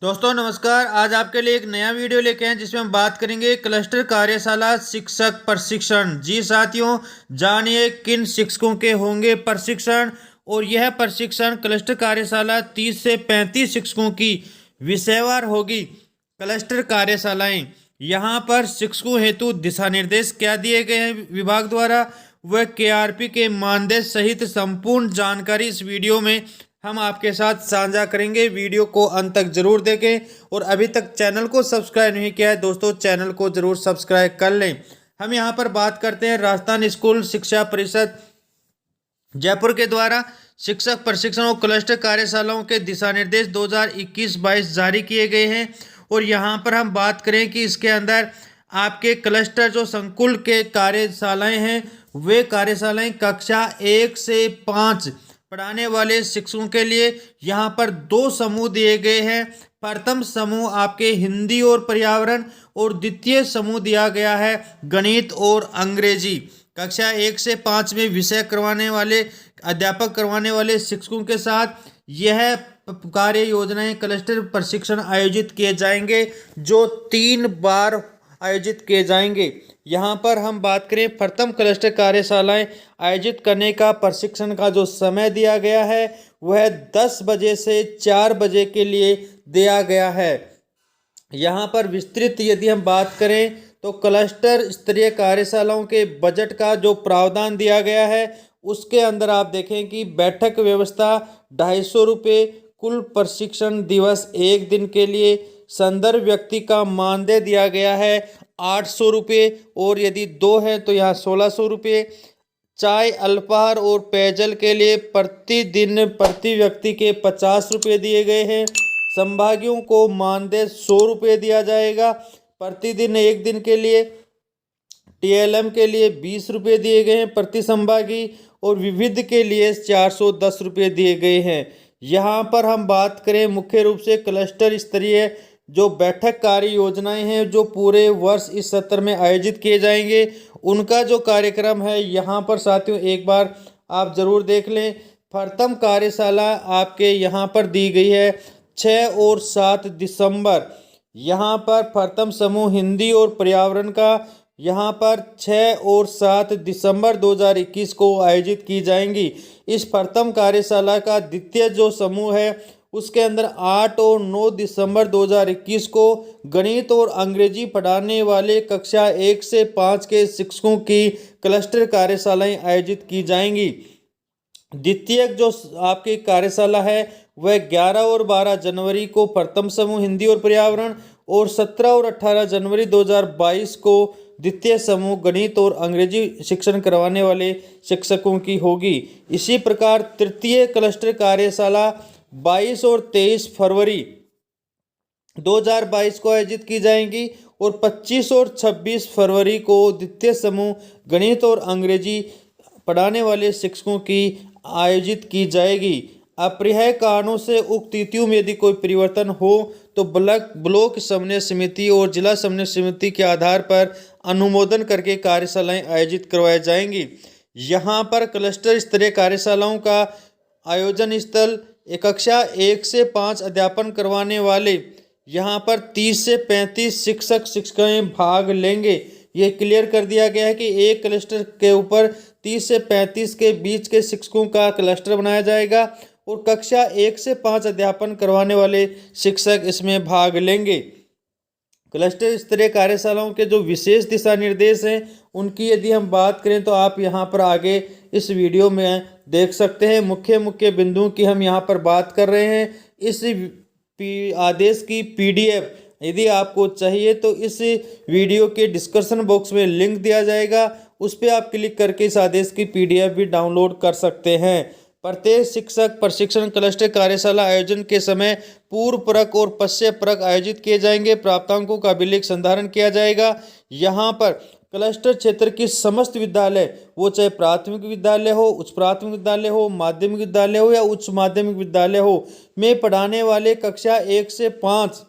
दोस्तों नमस्कार। आज आपके लिए एक नया वीडियो लेके आए जिसमें हम बात करेंगे क्लस्टर कार्यशाला शिक्षक प्रशिक्षण। जी साथियों, जानिए किन शिक्षकों के होंगे प्रशिक्षण। और यह प्रशिक्षण क्लस्टर कार्यशाला 30 से 35 शिक्षकों की विषयवार होगी। क्लस्टर कार्यशालाएं, यहाँ पर शिक्षकों हेतु दिशा निर्देश क्या दिए गए हैं विभाग द्वारा, वह KRP के मानदेय सहित संपूर्ण जानकारी इस वीडियो में हम आपके साथ साझा करेंगे। वीडियो को अंत तक जरूर देखें और अभी तक चैनल को सब्सक्राइब नहीं किया है दोस्तों, चैनल को जरूर सब्सक्राइब कर लें। हम यहां पर बात करते हैं राजस्थान स्कूल शिक्षा परिषद जयपुर के द्वारा शिक्षक प्रशिक्षण और क्लस्टर कार्यशालाओं के दिशा निर्देश 2021-22 जारी किए गए हैं। और यहाँ पर हम बात करें कि इसके अंदर आपके क्लस्टर जो संकुल के कार्यशालाएं हैं, वे कार्यशालाएं कक्षा 1 से 5 पढ़ाने वाले शिक्षकों के लिए यहाँ पर 2 समूह दिए गए हैं। प्रथम समूह आपके हिंदी और पर्यावरण और द्वितीय समूह दिया गया है गणित और अंग्रेजी। कक्षा 1 से 5 में विषय करवाने वाले अध्यापक करवाने वाले शिक्षकों के साथ यह कार्य योजनाएं क्लस्टर प्रशिक्षण आयोजित किए जाएंगे, जो 3 बार आयोजित किए जाएंगे। यहाँ पर हम बात करें प्रथम क्लस्टर कार्यशालाएं आयोजित करने का प्रशिक्षण का जो समय दिया गया है वह 10 बजे से 4 बजे के लिए दिया गया है। यहाँ पर विस्तृत यदि हम बात करें तो क्लस्टर स्तरीय कार्यशालाओं के बजट का जो प्रावधान दिया गया है उसके अंदर आप देखें कि बैठक व्यवस्था 250 रुपये, कुल प्रशिक्षण दिवस 1 दिन के लिए, संदर्भ व्यक्ति का मानदेय दिया गया है 800 रुपये और यदि 2 है तो यहाँ 1600 रुपये। चाय अल्पाहार और पेयजल के लिए प्रतिदिन प्रति व्यक्ति के 50 रुपये दिए गए हैं। संभागियों को मानदेय 100 रुपये दिया जाएगा प्रतिदिन 1 दिन के लिए। TLM के लिए 20 रुपये दिए गए हैं प्रति संभागी और विविध के लिए 410 रुपये दिए गए हैं। यहाँ पर हम बात करें मुख्य रूप से क्लस्टर स्तरीय जो बैठक कार्य योजनाएं हैं जो पूरे वर्ष इस सत्र में आयोजित किए जाएंगे, उनका जो कार्यक्रम है यहाँ पर साथियों एक बार आप ज़रूर देख लें। प्रथम कार्यशाला आपके यहाँ पर दी गई है 6 और 7 दिसंबर। यहाँ पर प्रथम समूह हिंदी और पर्यावरण का यहाँ पर 6 और 7 दिसंबर 2021 को आयोजित की जाएंगी। इस प्रथम कार्यशाला का द्वितीय जो समूह है उसके अंदर 8 और 9 दिसंबर 2021 को गणित और अंग्रेजी पढ़ाने वाले कक्षा 1 से 5 के शिक्षकों की क्लस्टर कार्यशालाएं आयोजित की जाएंगी। द्वितीय जो आपकी कार्यशाला है वह 11 और 12 जनवरी को प्रथम समूह हिंदी और पर्यावरण और 17 और 18 जनवरी 2022 को द्वितीय समूह गणित और अंग्रेजी शिक्षण करवाने वाले शिक्षकों की होगी। इसी प्रकार तृतीय क्लस्टर कार्यशाला 22 और 23 फरवरी 2022 को आयोजित की जाएंगी और 25 और 26 फरवरी को द्वितीय समूह गणित और अंग्रेजी पढ़ाने वाले शिक्षकों की आयोजित की जाएगी। अपरिहार्य कारणों से उक्त तिथियों में यदि कोई परिवर्तन हो तो ब्लॉक समन्वय समिति और जिला समन्वय समिति के आधार पर अनुमोदन करके कार्यशालाएं आयोजित करवाई जाएंगी। यहाँ पर क्लस्टर स्तरीय कार्यशालाओं का आयोजन स्थल कक्षा 1 से 5 अध्यापन करवाने वाले यहाँ पर 30 से 35 शिक्षक शिक्षिकाएं भाग लेंगे। ये क्लियर कर दिया गया है कि एक क्लस्टर के ऊपर 30 से 35 के बीच के शिक्षकों का क्लस्टर बनाया जाएगा और कक्षा 1 से 5 अध्यापन करवाने वाले शिक्षक इसमें भाग लेंगे। क्लस्टर स्तरीय कार्यशालाओं के जो विशेष दिशा निर्देश हैं उनकी यदि हम बात करें तो आप यहाँ पर आगे इस वीडियो में देख सकते हैं। मुख्य बिंदुओं की हम यहाँ पर बात कर रहे हैं। इस आदेश की PDF यदि आपको चाहिए तो इस वीडियो के डिस्क्रिप्शन बॉक्स में लिंक दिया जाएगा, उस पर आप क्लिक करके इस आदेश की PDF भी डाउनलोड कर सकते हैं। प्रत्येक शिक्षक प्रशिक्षण क्लस्टर कार्यशाला आयोजन के समय पूर्व परक और पश्चात परक आयोजित किए जाएंगे। प्राप्तांकों का अभिलेख संधारण किया जाएगा। यहाँ पर क्लस्टर क्षेत्र की समस्त विद्यालय, वो चाहे प्राथमिक विद्यालय हो, उच्च प्राथमिक विद्यालय हो, माध्यमिक विद्यालय हो या उच्च माध्यमिक विद्यालय हो, में पढ़ाने वाले कक्षा 1 से 5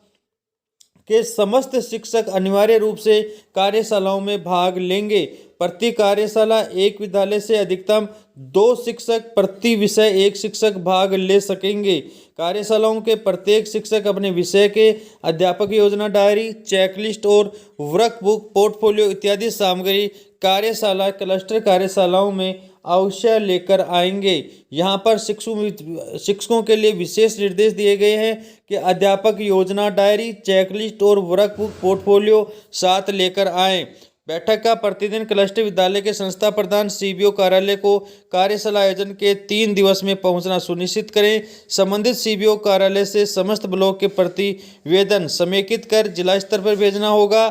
के समस्त शिक्षक अनिवार्य रूप से कार्यशालाओं में भाग लेंगे। प्रति कार्यशाला एक विद्यालय से अधिकतम 2 शिक्षक प्रति विषय 1 शिक्षक भाग ले सकेंगे। कार्यशालाओं के प्रत्येक शिक्षक अपने विषय के अध्यापक योजना डायरी, चेकलिस्ट और वर्कबुक, पोर्टफोलियो इत्यादि सामग्री कार्यशाला क्लस्टर कार्यशालाओं में अवश्य लेकर आएंगे। यहाँ पर शिक्षकों के लिए विशेष निर्देश दिए गए हैं कि अध्यापक योजना डायरी, चेकलिस्ट और वर्कबुक, पोर्टफोलियो साथ लेकर आएं। बैठक का प्रतिदिन क्लस्टर विद्यालय के संस्था प्रधान सीबीओ कार्यालय को कार्यशाला आयोजन के 3 दिवस में पहुंचना सुनिश्चित करें। संबंधित सीबीओ कार्यालय से समस्त ब्लॉक के प्रतिवेदन समेकित कर जिला स्तर पर भेजना होगा।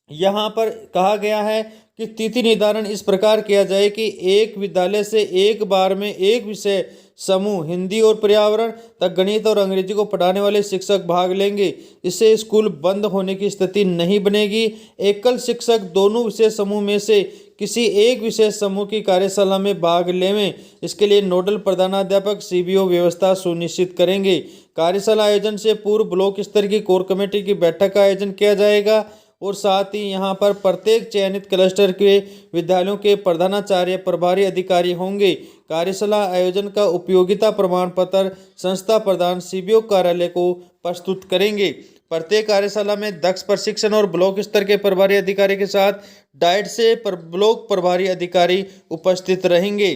यहाँ पर कहा गया है कि तिथि निर्धारण इस प्रकार किया जाए कि एक विद्यालय से एक बार में एक विषय समूह हिंदी और पर्यावरण तक गणित और अंग्रेजी को पढ़ाने वाले शिक्षक भाग लेंगे। इससे स्कूल बंद होने की स्थिति नहीं बनेगी। एकल शिक्षक दोनों विषय समूह में से किसी एक विषय समूह की कार्यशाला में भाग लेवें। इसके लिए नोडल प्रधानाध्यापक सीबीओ व्यवस्था सुनिश्चित करेंगे। कार्यशाला आयोजन से पूर्व ब्लॉक स्तर की कोर कमेटी की बैठक का आयोजन किया जाएगा और साथ ही यहाँ पर प्रत्येक चयनित क्लस्टर के विद्यालयों के प्रधानाचार्य प्रभारी अधिकारी होंगे। कार्यशाला आयोजन का उपयोगिता प्रमाण पत्र संस्था प्रधान सीबीओ कार्यालय को प्रस्तुत करेंगे। प्रत्येक कार्यशाला में दक्ष प्रशिक्षण और ब्लॉक स्तर के प्रभारी अधिकारी के साथ डाइट से ब्लॉक प्रभारी अधिकारी उपस्थित रहेंगे।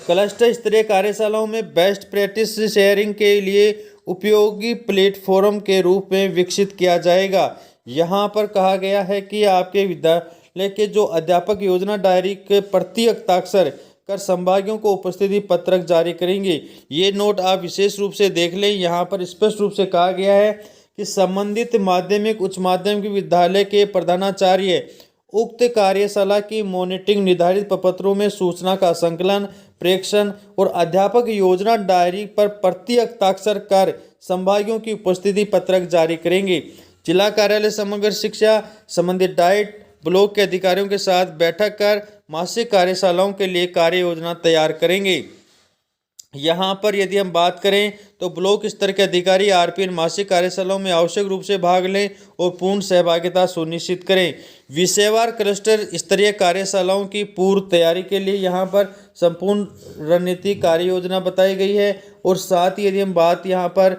क्लस्टर स्तरीय कार्यशालाओं में बेस्ट प्रैक्टिस शेयरिंग के लिए उपयोगी प्लेटफॉर्म के रूप में विकसित किया जाएगा। यहाँ पर कहा गया है कि आपके विद्यालय के जो अध्यापक योजना डायरी के प्रति हस्ताक्षर कर संभागियों को उपस्थिति पत्रक जारी करेंगे। ये नोट आप विशेष रूप से देख लें। यहाँ पर स्पष्ट रूप से कहा गया है कि संबंधित माध्यमिक उच्च माध्यमिक विद्यालय के प्रधानाचार्य उक्त कार्यशाला की मॉनिटरिंग निर्धारित प्रपत्रों में सूचना का संकलन, प्रेक्षण और अध्यापक योजना डायरी पर प्रति हस्ताक्षर कर संभागियों की उपस्थिति पत्रक जारी करेंगे। जिला कार्यालय समग्र शिक्षा संबंधित डाइट ब्लॉक के अधिकारियों के साथ बैठक कर मासिक कार्यशालाओं के लिए कार्य योजना तैयार करेंगे। यहाँ पर यदि हम बात करें तो ब्लॉक स्तर के अधिकारी आरपीएन मासिक कार्यशालाओं में आवश्यक रूप से भाग लें और पूर्ण सहभागिता सुनिश्चित करें। विषयवार क्लस्टर स्तरीय कार्यशालाओं की पूर्व तैयारी के लिए यहाँ पर संपूर्ण रणनीति कार्य योजना बताई गई है। और साथ ही यदि हम बात यहाँ पर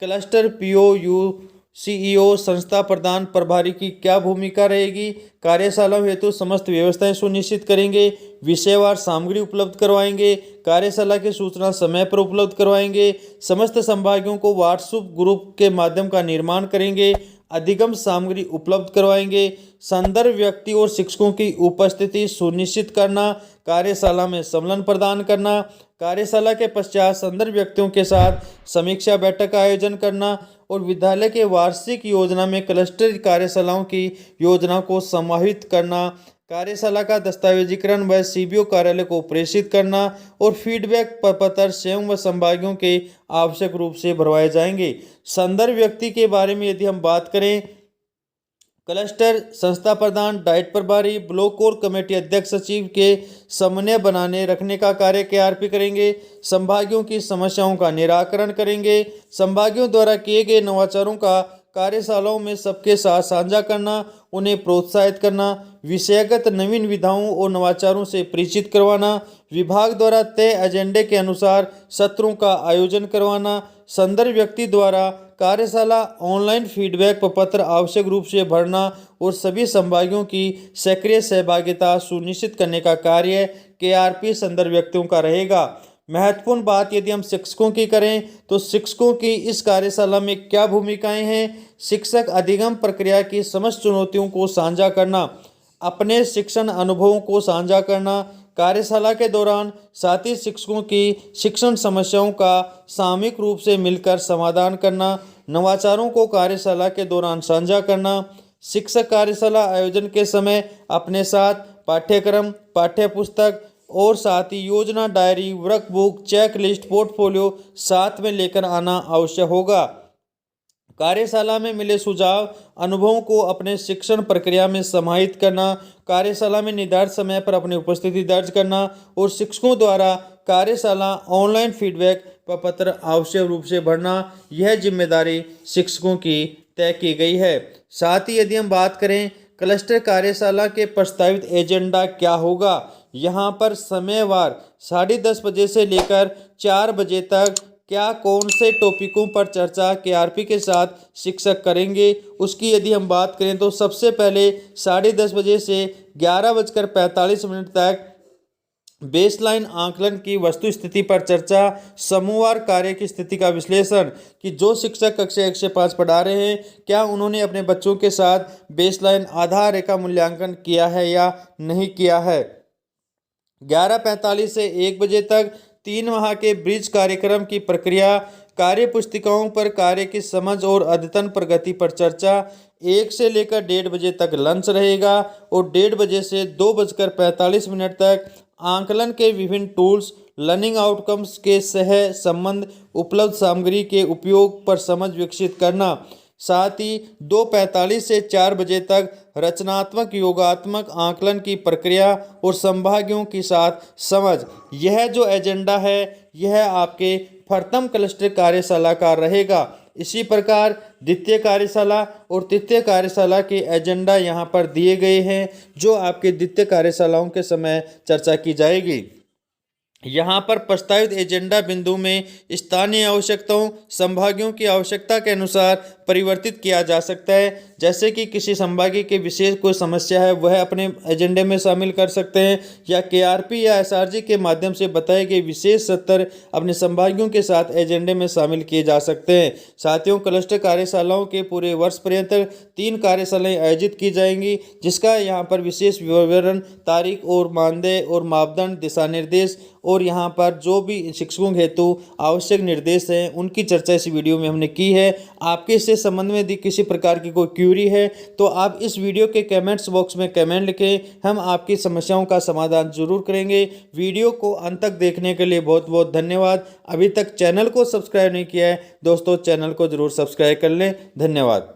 क्लस्टर पीओ सीईओ संस्था प्रधान प्रभारी की क्या भूमिका रहेगी, कार्यशालाओं हेतु समस्त व्यवस्थाएं सुनिश्चित करेंगे, विषयवार सामग्री उपलब्ध करवाएंगे, कार्यशाला की सूचना समय पर उपलब्ध करवाएंगे, समस्त संभागियों को व्हाट्सएप ग्रुप के माध्यम का निर्माण करेंगे, अधिगम सामग्री उपलब्ध करवाएंगे, संदर्भ व्यक्ति और शिक्षकों की उपस्थिति सुनिश्चित करना, कार्यशाला में सम्मेलन प्रदान करना, कार्यशाला के पश्चात संदर्भ व्यक्तियों के साथ समीक्षा बैठक का आयोजन करना और विद्यालय के वार्षिक योजना में क्लस्टर कार्यशालाओं की योजना को समाहित करना, कार्यशाला का दस्तावेजीकरण व सीबीओ कार्यालय को प्रेषित करना और फीडबैक पत्र स्वयं व संभागियों के आवश्यक रूप से भरवाए जाएंगे। संदर्भ व्यक्ति के बारे में यदि हम बात करें, क्लस्टर संस्था प्रधान, डाइट प्रभारी, ब्लॉक कोर कमेटी अध्यक्ष सचिव के समन्वय बनाने रखने का कार्य केआरपी करेंगे, संभागियों की समस्याओं का निराकरण करेंगे, संभागियों द्वारा किए गए नवाचारों का कार्यशालाओं में सबके साथ साझा करना, उन्हें प्रोत्साहित करना, विषयगत नवीन विधाओं और नवाचारों से परिचित करवाना, विभाग द्वारा तय एजेंडे के अनुसार सत्रों का आयोजन करवाना, संदर्भ व्यक्ति द्वारा कार्यशाला ऑनलाइन फीडबैक पत्र आवश्यक रूप से भरना और सभी संभागियों की सक्रिय सहभागिता सुनिश्चित करने का कार्य केआरपी संदर्भ व्यक्तियों का रहेगा। महत्वपूर्ण बात यदि हम शिक्षकों की करें तो शिक्षकों की इस कार्यशाला में क्या भूमिकाएं हैं। शिक्षक अधिगम प्रक्रिया की समस्त चुनौतियों को साझा करना, अपने शिक्षण अनुभवों को साझा करना, कार्यशाला के दौरान साथी शिक्षकों की शिक्षण समस्याओं का सामूहिक रूप से मिलकर समाधान करना, नवाचारों को कार्यशाला के दौरान साझा करना, शिक्षक कार्यशाला आयोजन के समय अपने साथ पाठ्यक्रम, पाठ्यपुस्तक और साथ ही योजना डायरी, वर्कबुक, चेकलिस्ट, पोर्टफोलियो साथ में लेकर आना आवश्यक होगा। कार्यशाला में मिले सुझाव अनुभवों को अपने शिक्षण प्रक्रिया में समाहित करना, कार्यशाला में निर्धारित समय पर अपनी उपस्थिति दर्ज करना और शिक्षकों द्वारा कार्यशाला ऑनलाइन फीडबैक पत्र आवश्यक रूप से भरना, यह जिम्मेदारी शिक्षकों की तय की गई है। साथ ही यदि हम बात करें क्लस्टर कार्यशाला के प्रस्तावित एजेंडा क्या होगा, यहाँ पर समयवार 10:30 बजे से लेकर 4 बजे तक क्या कौन से टॉपिकों पर चर्चा केआरपी के साथ शिक्षक करेंगे, उसकी यदि हम बात करें तो सबसे पहले 10:30 बजे से 11:45 तक बेसलाइन आकलन की वस्तु स्थिति पर चर्चा, समूहवार कार्य की स्थिति का विश्लेषण कि जो शिक्षक कक्षा 1 से 5 पढ़ा रहे हैं क्या उन्होंने अपने बच्चों के साथ बेसलाइन आधार रेखा मूल्यांकन किया है या नहीं किया है। 11:45 से 1 बजे तक 3 माह के ब्रिज कार्यक्रम की प्रक्रिया, कार्य पुस्तिकाओं पर कार्य की समझ और अद्यतन प्रगति पर चर्चा। 1 से लेकर 1:30 बजे तक लंच रहेगा और 1:30 बजे से 2:45 तक आकलन के विभिन्न टूल्स, लर्निंग आउटकम्स के सह संबंध, उपलब्ध सामग्री के उपयोग पर समझ विकसित करना। साथ ही 2:45 से 4 बजे तक रचनात्मक योगात्मक आकलन की प्रक्रिया और संभाग्यों के साथ समझ। यह जो एजेंडा है यह आपके प्रथम क्लस्टर कार्यशाला का रहेगा। इसी प्रकार द्वितीय कार्यशाला और तृतीय कार्यशाला के एजेंडा यहाँ पर दिए गए हैं जो आपके द्वितीय कार्यशालाओं के समय चर्चा की जाएगी। यहाँ पर प्रस्तावित एजेंडा बिंदु में स्थानीय आवश्यकताओं, संभागियों की आवश्यकता के अनुसार परिवर्तित किया जा सकता है। जैसे कि किसी संभागी के विशेष कोई समस्या है वह अपने एजेंडे में शामिल कर सकते हैं या केआरपी या एसआरजी के माध्यम से बताए गए विशेष सत्र अपने संभागियों के साथ एजेंडे में शामिल किए जा सकते हैं। साथियों, क्लस्टर कार्यशालाओं के पूरे वर्ष पर्यंत 3 कार्यशालाएं आयोजित की जाएंगी जिसका यहाँ पर विशेष विवरण, तारीख और मानदेय और मापदंड, दिशा निर्देश और यहाँ पर जो भी शिक्षकों हेतु आवश्यक निर्देश हैं उनकी चर्चा इस वीडियो में हमने की है। आपके इससे संबंध में यदि किसी प्रकार की कोई क्यूरी है तो आप इस वीडियो के कमेंट्स बॉक्स में कमेंट लिखें, हम आपकी समस्याओं का समाधान जरूर करेंगे। वीडियो को अंत तक देखने के लिए बहुत बहुत धन्यवाद। अभी तक चैनल को सब्सक्राइब नहीं किया है दोस्तों, चैनल को जरूर सब्सक्राइब कर लें। धन्यवाद।